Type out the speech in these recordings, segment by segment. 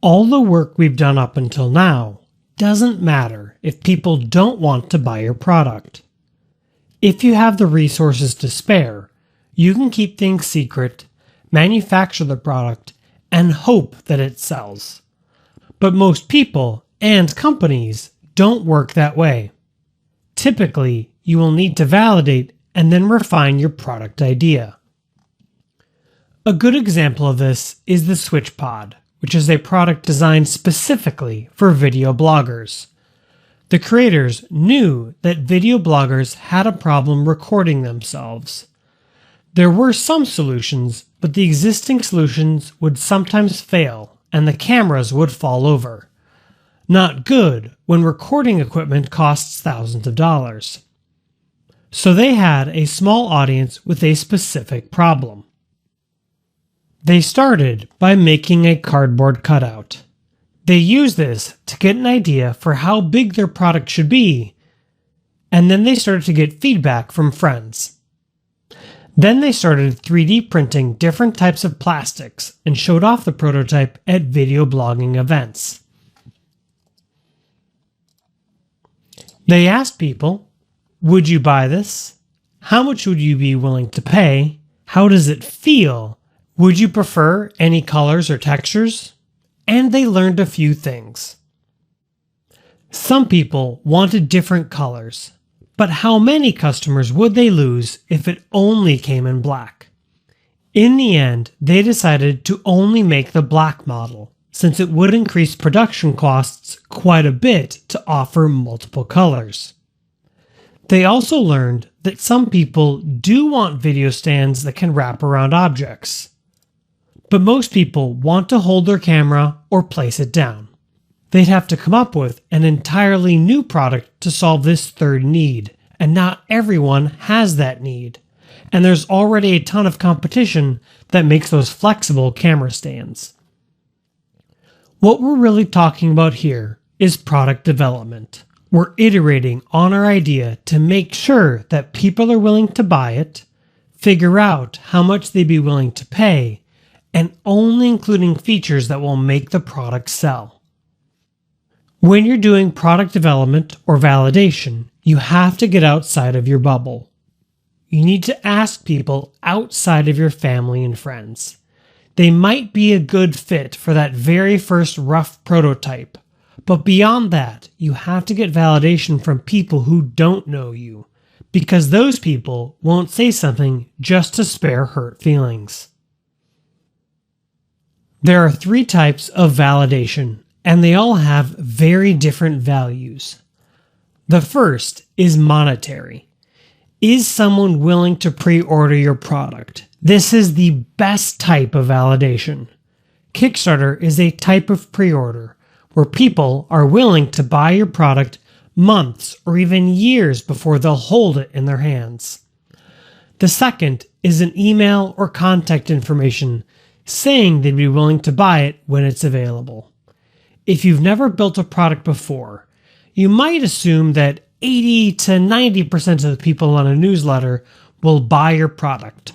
All the work we've done up until now doesn't matter if people don't want to buy your product. If you have the resources to spare, you can keep things secret, manufacture the product, and hope that it sells. But most people and companies don't work that way. Typically, you will need to validate and then refine your product idea. A good example of this is the SwitchPod, which is a product designed specifically for video bloggers. The creators knew that video bloggers had a problem recording themselves. There were some solutions, but the existing solutions would sometimes fail and the cameras would fall over. Not good when recording equipment costs thousands of dollars. So they had a small audience with a specific problem. They started by making a cardboard cutout. They used this to get an idea for how big their product should be, and then they started to get feedback from friends. Then they started 3D printing different types of plastics and showed off the prototype at video blogging events. They asked people, would you buy this? How much would you be willing to pay? How does it feel? Would you prefer any colors or textures? And they learned a few things. Some people wanted different colors, but how many customers would they lose if it only came in black? In the end, they decided to only make the black model, since it would increase production costs quite a bit to offer multiple colors. They also learned that some people do want video stands that can wrap around objects. But most people want to hold their camera or place it down. They'd have to come up with an entirely new product to solve this third need, and not everyone has that need. And there's already a ton of competition that makes those flexible camera stands. What we're really talking about here is product development. We're iterating on our idea to make sure that people are willing to buy it, figure out how much they'd be willing to pay, and only including features that will make the product sell. When you're doing product development or validation, you have to get outside of your bubble. You need to ask people outside of your family and friends. They might be a good fit for that very first rough prototype, but beyond that, you have to get validation from people who don't know you, because those people won't say something just to spare hurt feelings. There are 3 types of validation, and they all have very different values. The first is monetary. Is someone willing to pre-order your product? This is the best type of validation. Kickstarter is a type of pre-order where people are willing to buy your product months or even years before they'll hold it in their hands. The second is an email or contact information saying they'd be willing to buy it when it's available. If you've never built a product before, you might assume that 80 to 90% of the people on a newsletter will buy your product,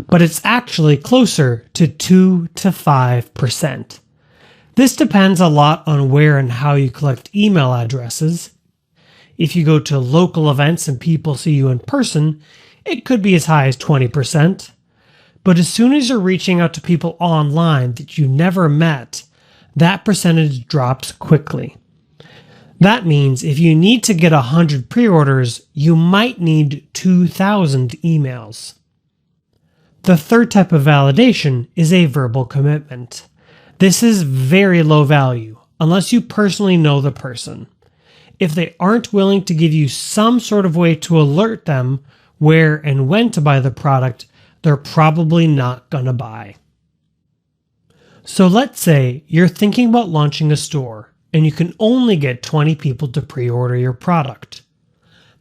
but it's actually closer to 2 to 5%. This depends a lot on where and how you collect email addresses. If you go to local events and people see you in person, it could be as high as 20%. But as soon as you're reaching out to people online that you never met, that percentage drops quickly. That means if you need to get 100 pre-orders, you might need 2,000 emails. The third type of validation is a verbal commitment. This is very low value, unless you personally know the person. If they aren't willing to give you some sort of way to alert them where and when to buy the product, they're probably not going to buy. So let's say you're thinking about launching a store and you can only get 20 people to pre-order your product.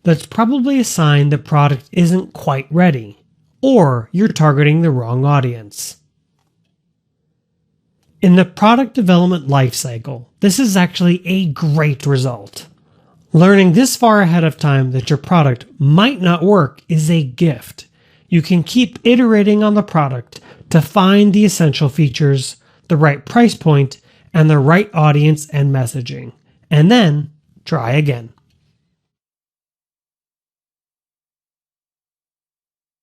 That's probably a sign the product isn't quite ready, or you're targeting the wrong audience. In the product development lifecycle, this is actually a great result. Learning this far ahead of time that your product might not work is a gift. You can keep iterating on the product to find the essential features, the right price point, and the right audience and messaging. And then try again.